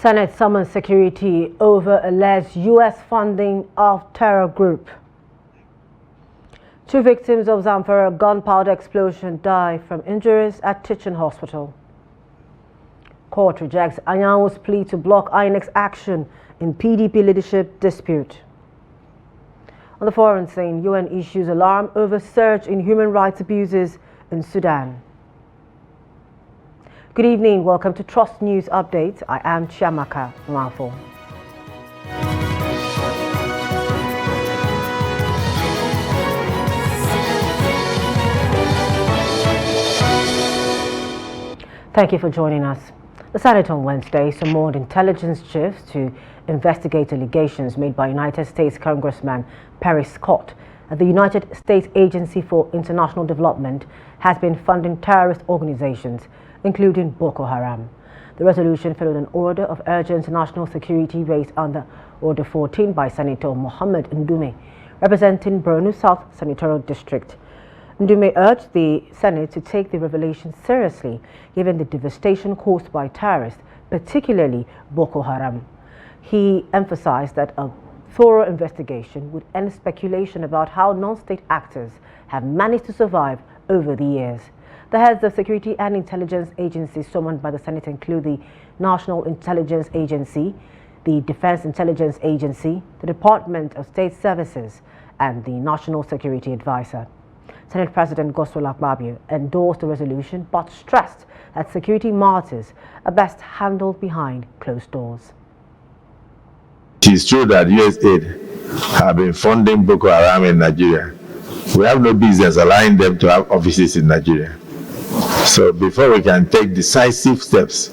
Senate summons security over alleged U.S. funding of terror group. 2 victims of Zamfara gunpowder explosion die from injuries at Teaching Hospital. Court rejects Anyanwu's plea to block INEC's action in PDP Leadership Dispute. On the foreign scene, UN issues alarm over surge in human rights abuses in Sudan. Good evening, welcome to Trust News Update. I am Chiamaka Mwafo. Thank you for joining us. The Senate on Wednesday summoned intelligence chiefs to investigate allegations made by United States Congressman Perry Scott that the United States Agency for International Development has been funding terrorist organizations, including Boko Haram. The resolution followed an order of urgent national security raised under Order 14 by Senator Mohammed Ndume, representing Borno South Senatorial District. Ndume urged the Senate to take the revelation seriously, given the devastation caused by terrorists, particularly Boko Haram. He emphasized that a thorough investigation would end speculation about how non-state actors have managed to survive over the years. The heads of security and intelligence agencies summoned by the Senate include the National Intelligence Agency, the Defense Intelligence Agency, the Department of State Services, and the National Security Advisor. Senate President Godswill Akpabio endorsed the resolution but stressed that security matters are best handled behind closed doors. It is true that U.S. aid have been funding Boko Haram in Nigeria. We have no business allowing them to have offices in Nigeria. So before we can take decisive steps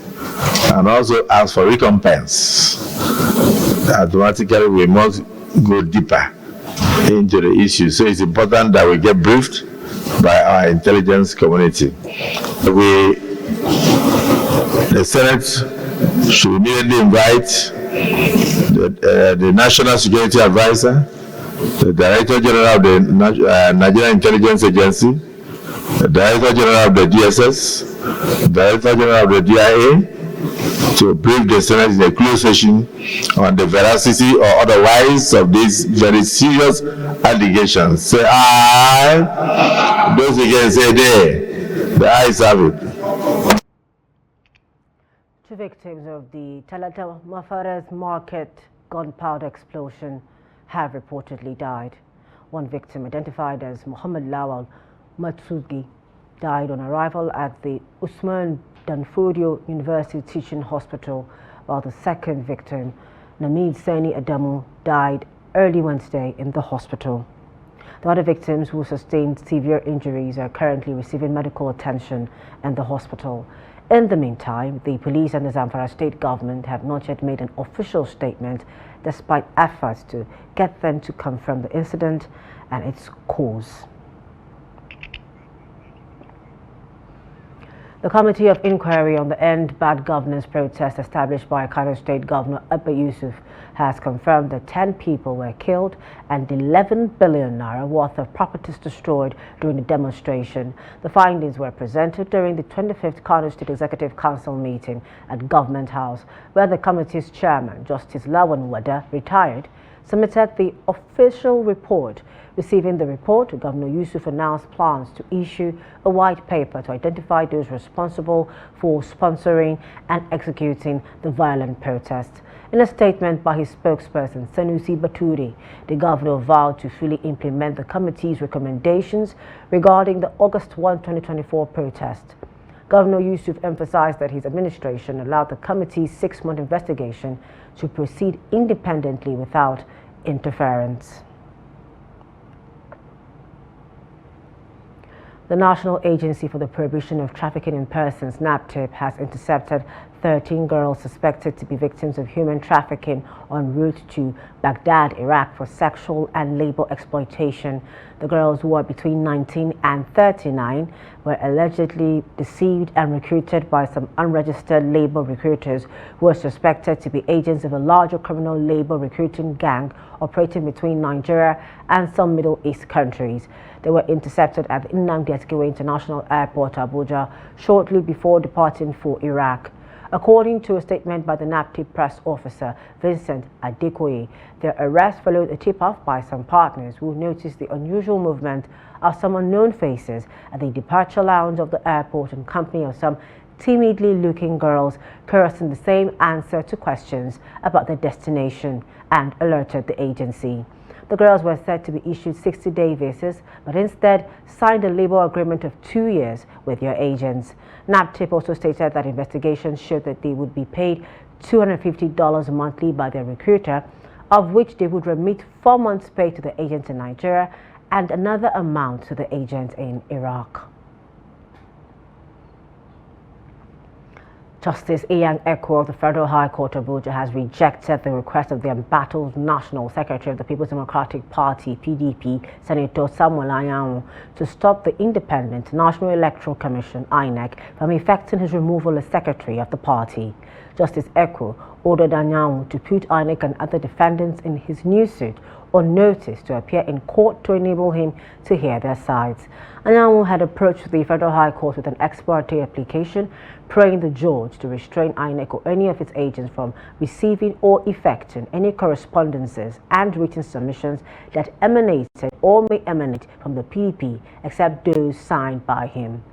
and also ask for recompense, automatically we must go deeper into the issue. So it's important that we get briefed by our intelligence community. The Senate should immediately invite the National Security Advisor, the Director General of the Nigerian Intelligence Agency, the Director General of the DSS, the Director General of the DIA, to brief the Senate in a closed session on the veracity or otherwise of these very serious allegations. Say aye. Those again say nay. The ayes have it. 2 victims of the Talata Mafaras Market gunpowder explosion have reportedly died. 1 victim, identified as Muhammad Lawal Matsugi, died on arrival at the Usman Danfodio University Teaching Hospital, while the 2nd victim, Namid Seni Adamu, died early Wednesday in the hospital. The other victims who sustained severe injuries are currently receiving medical attention in the hospital. In the meantime, the police and the Zamfara state government have not yet made an official statement, despite efforts to get them to confirm the incident and its cause. The Committee of Inquiry on the End Bad Governance protest established by Kano State Governor Abba Yusuf has confirmed that 10 people were killed and 11 billion naira worth of properties destroyed during the demonstration. The findings were presented during the 25th Kano State Executive Council meeting at Government House, where the committee's chairman, Justice Lawan Wada, retired, submitted the official report. Receiving the report, Governor Yusuf announced plans to issue a white paper to identify those responsible for sponsoring and executing the violent protest. In a statement by his spokesperson, Sanusi Baturi, the governor vowed to fully implement the committee's recommendations regarding the August 1, 2024 protest. Governor Yusuf emphasized that his administration allowed the committee's 6-month investigation to proceed independently without interference. The National Agency for the Prohibition of Trafficking in Persons, NAPTIP, has intercepted 13 girls suspected to be victims of human trafficking en route to Baghdad, Iraq, for sexual and labor exploitation. The girls, who are between 19 and 39, were allegedly deceived and recruited by some unregistered labor recruiters who are suspected to be agents of a larger criminal labor recruiting gang operating between Nigeria and some Middle East countries. They were intercepted at the Nnamdi Azikiwe International Airport, Abuja, shortly before departing for Iraq. According to a statement by the NAPTIP press officer, Vincent Adekoye, their arrest followed a tip-off by some partners who noticed the unusual movement of some unknown faces at the departure lounge of the airport in company of some timidly looking girls cursing the same answer to questions about their destination, and alerted the agency. The girls were said to be issued 60-day visas, but instead signed a labor agreement of 2 years with their agents. NAPTIP also stated that investigations showed that they would be paid $250 monthly by their recruiter, of which they would remit 4 months' pay to the agents in Nigeria and another amount to the agents in Iraq. Justice Iyan Ekwo of the Federal High Court of Abuja has rejected the request of the embattled National Secretary of the People's Democratic Party, PDP, Senator Samuel Anyanwu, to stop the Independent National Electoral Commission, INEC, from effecting his removal as Secretary of the party. Justice Ekwo ordered Anyanwu to put INEC and other defendants in his new suit on notice to appear in court to enable him to hear their sides. Anyanwu had approached the Federal High Court with an ex parte application, praying the judge to restrain INEC or any of its agents from receiving or effecting any correspondences and written submissions that emanated or may emanate from the PDP, except those signed by him.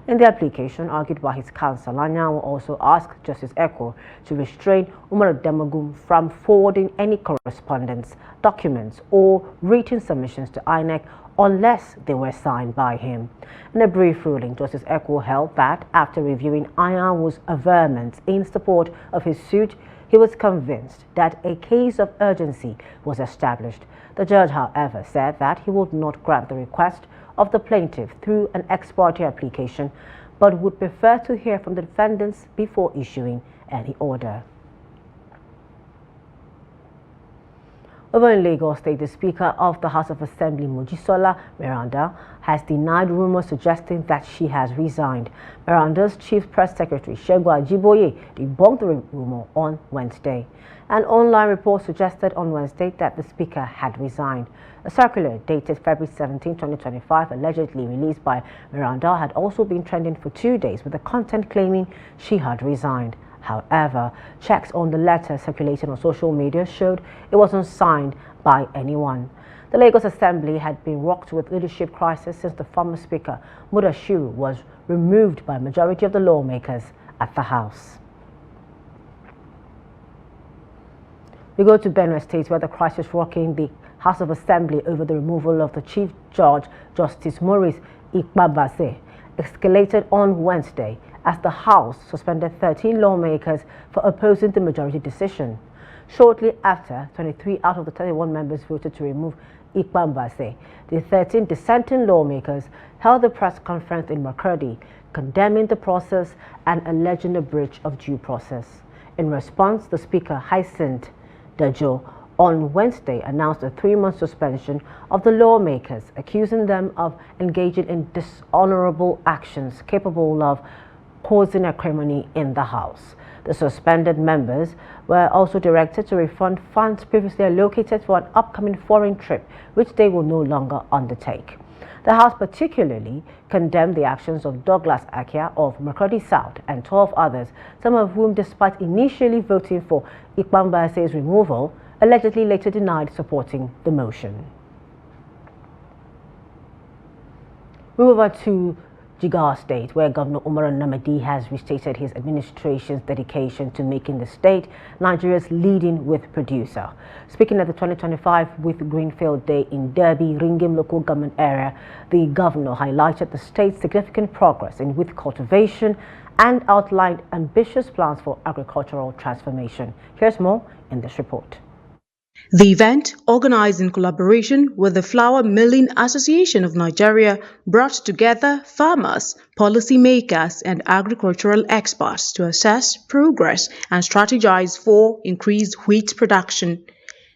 In the application argued by his counsel, Anyanwu also asked Justice Ekwo to restrain Umar Demagum from forwarding any correspondence, documents, or written submissions to INEC unless they were signed by him. In a brief ruling, Justice Ekwo held that after reviewing Anyanwu's averments in support of his suit, he was convinced that a case of urgency was established. The judge, however, said that he would not grant the request of the plaintiff through an ex parte application, but would prefer to hear from the defendants before issuing any order. Over in Lagos State, the Speaker of the House of Assembly, Mojisola Meranda, has denied rumors suggesting that she has resigned. Miranda's Chief Press Secretary, Segun Ajiboye, debunked the rumor on Wednesday. An online report suggested on Wednesday that the Speaker had resigned. A circular dated February 17, 2025, allegedly released by Meranda, had also been trending for 2 days with the content claiming she had resigned. However, checks on the letter circulating on social media showed it wasn't signed by anyone. The Lagos Assembly had been rocked with leadership crisis since the former Speaker, Mudashiru, was removed by a majority of the lawmakers at the House. We go to Benue State, where the crisis rocking the House of Assembly over the removal of the Chief Judge, Justice Maurice Ikpabase, escalated on Wednesday as the House suspended 13 lawmakers for opposing the majority decision. Shortly after, 23 out of the 31 members voted to remove Ikpabase. The 13 dissenting lawmakers held a press conference in Makurdi, condemning the process and alleging a breach of due process. In response, the Speaker, Hyacinth Dajo, on Wednesday announced a 3-month suspension of the lawmakers, accusing them of engaging in dishonorable actions capable of causing acrimony in the House. The suspended members were also directed to refund funds previously allocated for an upcoming foreign trip, which they will no longer undertake. The House particularly condemned the actions of Douglas Akia of Makurdi South and 12 others, some of whom, despite initially voting for Ikpambase's removal, allegedly later denied supporting the motion. Move over to Jigawa State, where Governor Umar Namadi has restated his administration's dedication to making the state Nigeria's leading wheat producer. Speaking at the 2025 Wheat Greenfield Day in Derby, Ringim local government area, the governor highlighted the state's significant progress in wheat cultivation and outlined ambitious plans for agricultural transformation. Here's more in this report. The event, organized in collaboration with the Flour Milling Association of Nigeria, brought together farmers, policymakers, and agricultural experts to assess progress and strategize for increased wheat production.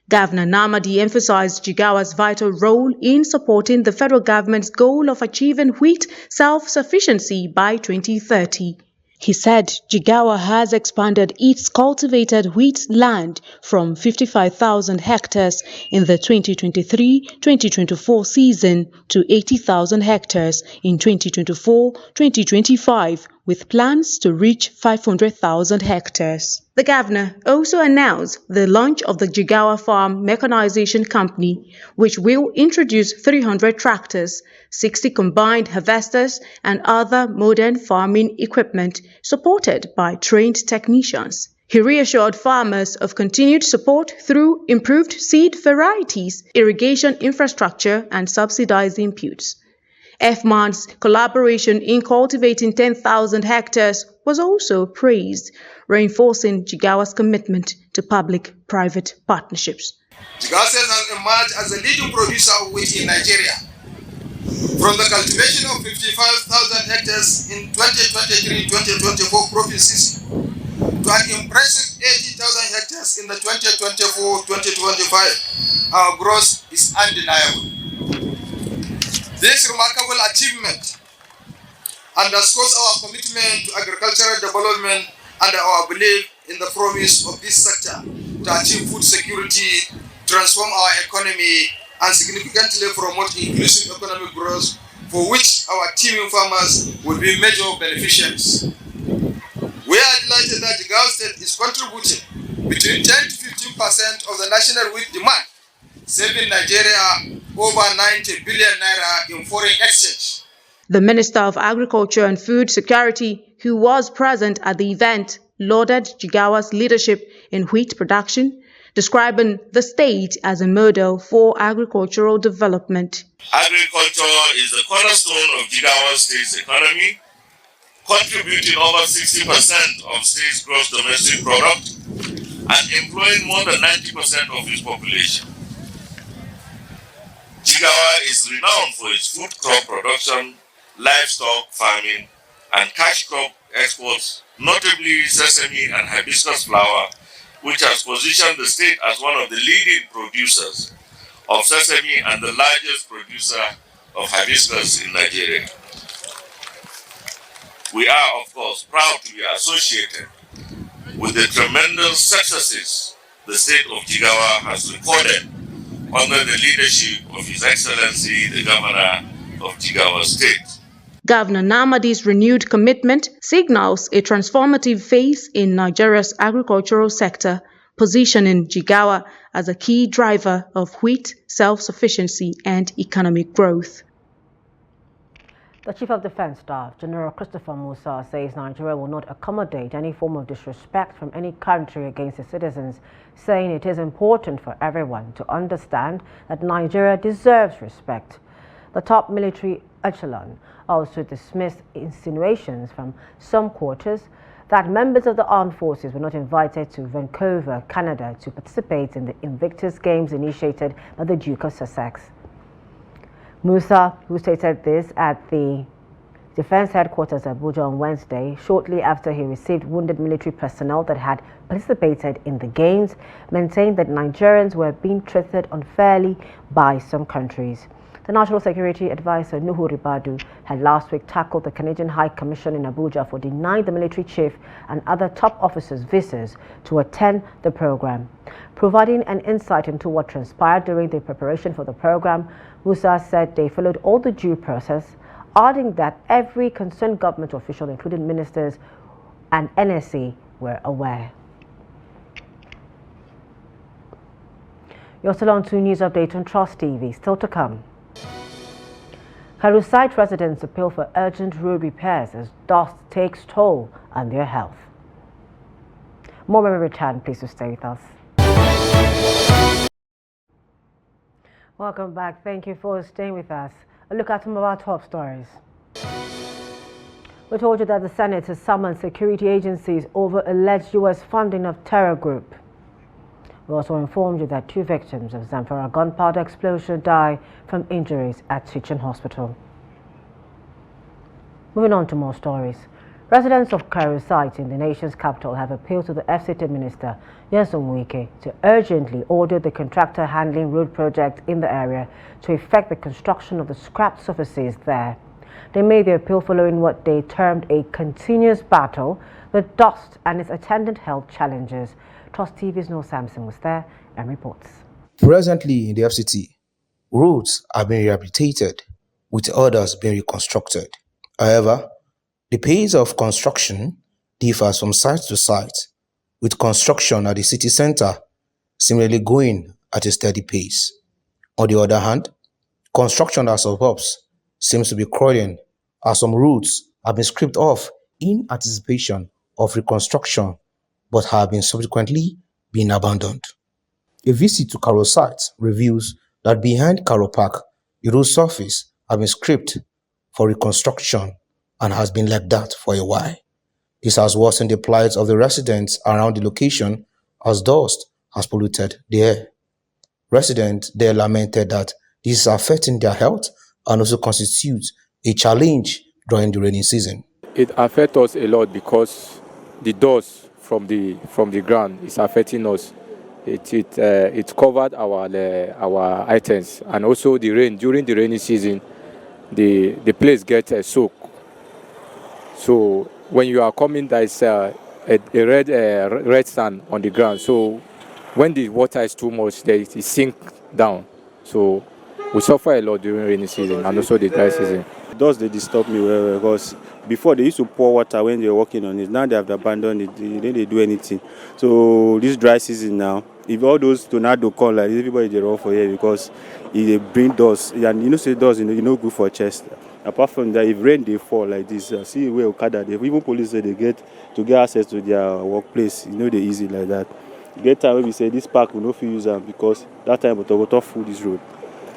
Governor Namadi emphasized Jigawa's vital role in supporting the federal government's goal of achieving wheat self-sufficiency by 2030. He said Jigawa has expanded its cultivated wheat land from 55,000 hectares in the 2023-2024 season to 80,000 hectares in 2024-2025, with plans to reach 500,000 hectares. The governor also announced the launch of the Jigawa Farm Mechanization Company, which will introduce 300 tractors, 60 combined harvesters, and other modern farming equipment supported by trained technicians. He reassured farmers of continued support through improved seed varieties, irrigation infrastructure, and subsidized inputs. FMAN's collaboration in cultivating 10,000 hectares was also praised, reinforcing Jigawa's commitment to public-private partnerships. Jigawa has emerged as a leading producer of wheat in Nigeria. From the cultivation of 55,000 hectares in 2023-2024 crop season to an impressive 80,000 hectares in the 2024-2025, our growth is undeniable. This remarkable achievement underscores our commitment to agricultural development and our belief in the promise of this sector to achieve food security, transform our economy, and significantly promote inclusive economic growth, for which our teeming farmers will be major beneficiaries. We are delighted that Jigawa State is contributing between 10 to 15% of the national wheat demand, saving Nigeria over 90 billion naira in foreign exchange. The Minister of Agriculture and Food Security, who was present at the event, lauded Jigawa's leadership in wheat production, describing the state as a model for agricultural development. Agriculture is the cornerstone of Jigawa State's economy, contributing over 60% of state's gross domestic product and employing more than 90% of its population. Jigawa is renowned for its food crop production, livestock farming, and cash crop exports, notably sesame and hibiscus flower, which has positioned the state as one of the leading producers of sesame and the largest producer of hibiscus in Nigeria. We are, of course, proud to be associated with the tremendous successes the state of Jigawa has recorded under the leadership of His Excellency, the Governor of Jigawa State. Governor Namadi's renewed commitment signals a transformative phase in Nigeria's agricultural sector, positioning Jigawa as a key driver of wheat self-sufficiency and economic growth. The Chief of Defense Staff, General Christopher Musa, says Nigeria will not accommodate any form of disrespect from any country against its citizens, saying it is important for everyone to understand that Nigeria deserves respect. The top military echelon also dismissed insinuations from some quarters that members of the armed forces were not invited to Vancouver, Canada, to participate in the Invictus Games initiated by the Duke of Sussex. Musa, who stated this at the Defense Headquarters at Abuja on Wednesday, shortly after he received wounded military personnel that had participated in the Games, maintained that Nigerians were being treated unfairly by some countries. The National Security Advisor Nuhu Ribadu had last week tackled the Canadian High Commission in Abuja for denying the military chief and other top officers visas to attend the program. Providing an insight into what transpired during the preparation for the program, Musa said they followed all the due process, adding that every concerned government official, including ministers and NSA, were aware. You're still on to News Update on Trust TV. Still to come. Karu site residents appeal for urgent road repairs as dust takes toll on their health. More when we return. Please stay with us. Welcome back. Thank you for staying with us. A look at some of our top stories. We told you that the Senate has summoned security agencies over alleged U.S. funding of terror group. We also informed you that 2 victims of Zamfara gunpowder explosion die from injuries at Teaching Hospital. Moving on to more stories. Residents of Cairo site in the nation's capital have appealed to the FCT Minister, Nyesom Wike, to urgently order the contractor handling road project in the area to effect the construction of the scrap surfaces there. They made the appeal following what they termed a continuous battle with dust and its attendant health challenges. Trust TV's Noel Sampson was there and reports. Presently in the FCT, roads are being rehabilitated with others being reconstructed. However, The pace of construction differs from site to site, with construction at the city center similarly going at a steady pace. On the other hand, construction at suburbs seems to be crawling as some routes have been scraped off in anticipation of reconstruction but have been subsequently been abandoned. A visit to Karo site reveals that behind Karo Park, the road surface has been scraped for reconstruction and has been like that for a while. This has worsened the plight of the residents around the location as dust has polluted the air. Residents there lamented that this is affecting their health and also constitutes a challenge during the rainy season. It affects us a lot because the dust from the ground is affecting us. It covered our items, and also the rain during the rainy season. The place gets soaked. So when you are coming, there is a red sand on the ground. So when the water is too much, it sinks down. So we suffer a lot during rainy season and also the dry season. Dust they disturb me well because before they used to pour water when they were working on it. Now they have abandoned it. They didn't do anything. So this dry season now, if all those tornado come like everybody they run for here because if they bring dust, and you know say dust, you know good for chest. Apart from that, if rain they fall like this, see where Okada, even police say they get access to their workplace. You know they easy like that. Get time when we say this park will not feel use them because that time we talk full this road.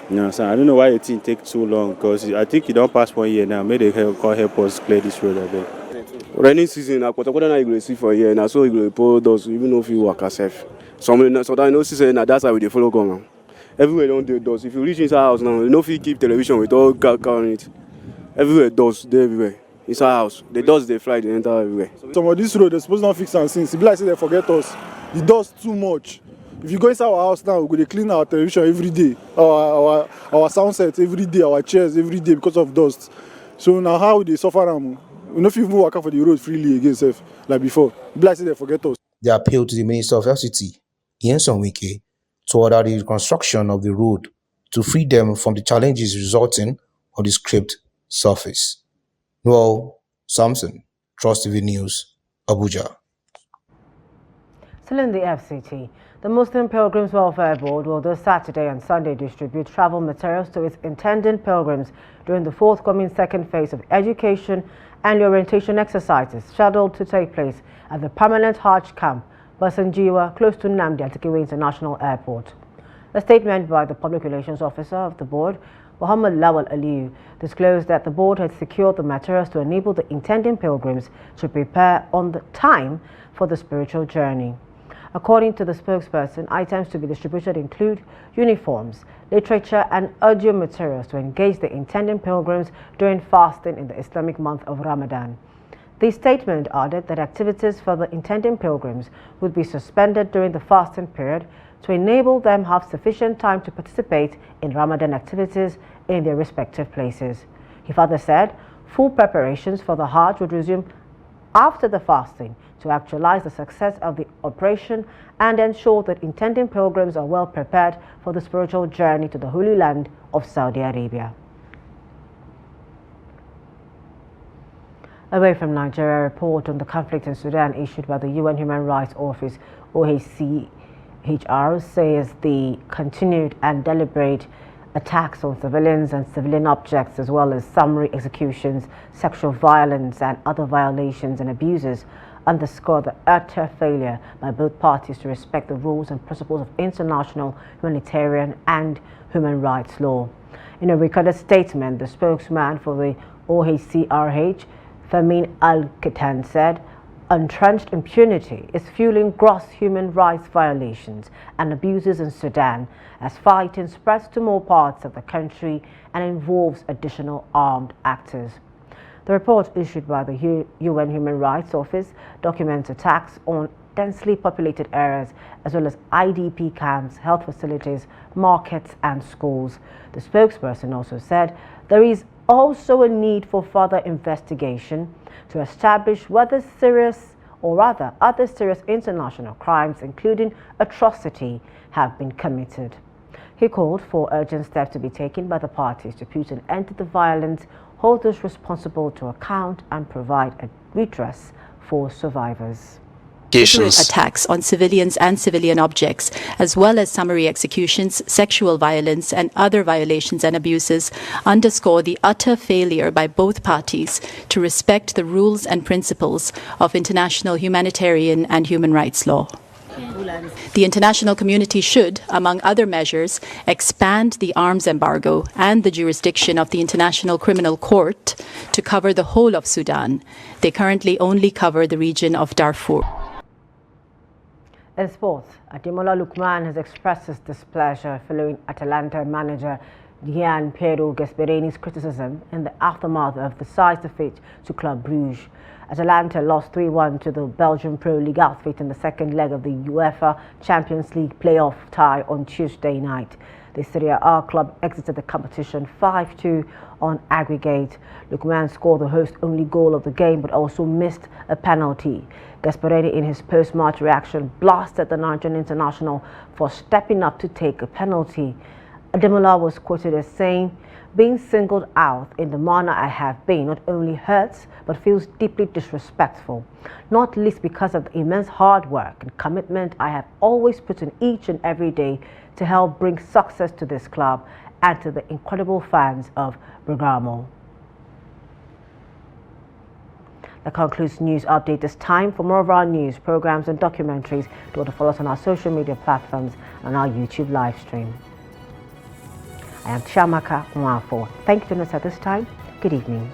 You know what I'm saying? I don't know why the thing takes so long because I think it don't pass 1 year now. Maybe they can help us clear this road a bit. Rainy season, I will see for a year, and so you will pour those even if you work yourself. So that I know season that's how we follow going. Everywhere don't do those. If you reach inside house now, you know if you keep television with all car on it. Everywhere does, they everywhere. Inside house, the dust they fly, they enter everywhere. Some of this road they're supposed to not fix and since. If like say they forget us, the dust too much. If you go inside our house now, we clean our television every day, our sound sets every day, our chairs every day because of dust. So now how they suffer them? We don't even walk out for the road freely again, safe like before. If like say they forget us. They appealed to the Minister of FCT, Nyesom Wike, to order the reconstruction of the road to free them from the challenges resulting on the scraped surface. Noel Samson, Trust TV News, Abuja. Still in the FCT, the Muslim Pilgrims Welfare Board will this Saturday and Sunday distribute travel materials to its intending pilgrims during the forthcoming second phase of education and orientation exercises scheduled to take place at the permanent Hajj camp, Basanjiwa, close to Nnamdi Azikiwe International Airport. A statement by the Public Relations Officer of the board, Muhammad Lawal Aliyu, disclosed that the board had secured the materials to enable the intending pilgrims to prepare on the time for the spiritual journey. According to the spokesperson, items to be distributed include uniforms, literature and audio materials to engage the intending pilgrims during fasting in the Islamic month of Ramadan. The statement added that activities for the intending pilgrims would be suspended during the fasting period to enable them have sufficient time to participate in Ramadan activities in their respective places. He further said full preparations for the Hajj would resume after the fasting to actualize the success of the operation and ensure that intending pilgrims are well prepared for the spiritual journey to the Holy Land of Saudi Arabia. Away from Nigeria, a report on the conflict in Sudan issued by the UN Human Rights Office, OHCHR, says the continued and deliberate attacks on civilians and civilian objects, as well as summary executions, sexual violence and other violations and abuses, underscore the utter failure by both parties to respect the rules and principles of international humanitarian and human rights law. In a recorded statement, the spokesman for the OHCHR, Famin Al-Kitan, said, "Entrenched impunity is fueling gross human rights violations and abuses in Sudan as fighting spreads to more parts of the country and involves additional armed actors." The report issued by the UN Human Rights Office documents attacks on densely populated areas as well as IDP camps, health facilities, markets and schools. The spokesperson also said there is also a need for further investigation to establish whether other serious international crimes, including atrocity, have been committed. He called for urgent steps to be taken by the parties to put an end to the violence, hold those responsible to account and provide a redress for survivors. Attacks on civilians and civilian objects, as well as summary executions, sexual violence, and other violations and abuses, underscore the utter failure by both parties to respect the rules and principles of international humanitarian and human rights law. The international community should, among other measures, expand the arms embargo and the jurisdiction of the International Criminal Court to cover the whole of Sudan. They currently only cover the region of Darfur. In sports, Ademola Lookman has expressed his displeasure following Atalanta manager Gian Piero Gasperini's criticism in the aftermath of the side's defeat to Club Brugge. Atalanta lost 3-1 to the Belgian Pro League outfit in the second leg of the UEFA Champions League playoff tie on Tuesday night. The Serie A club exited the competition 5-2 on aggregate. Lookman scored the host-only goal of the game but also missed a penalty. Gasperini, in his post-match reaction, blasted the Nigerian international for stepping up to take a penalty. Ademola was quoted as saying, "Being singled out in the manner I have been not only hurts but feels deeply disrespectful, not least because of the immense hard work and commitment I have always put in each and every day to help bring success to this club and to the incredible fans of Bergamo." That concludes News Update this time. For more of our news, programs and documentaries, do follow us on our social media platforms and our YouTube live stream. I am Chiamaka Mwafo. Thank you for joining us at this time. Good evening.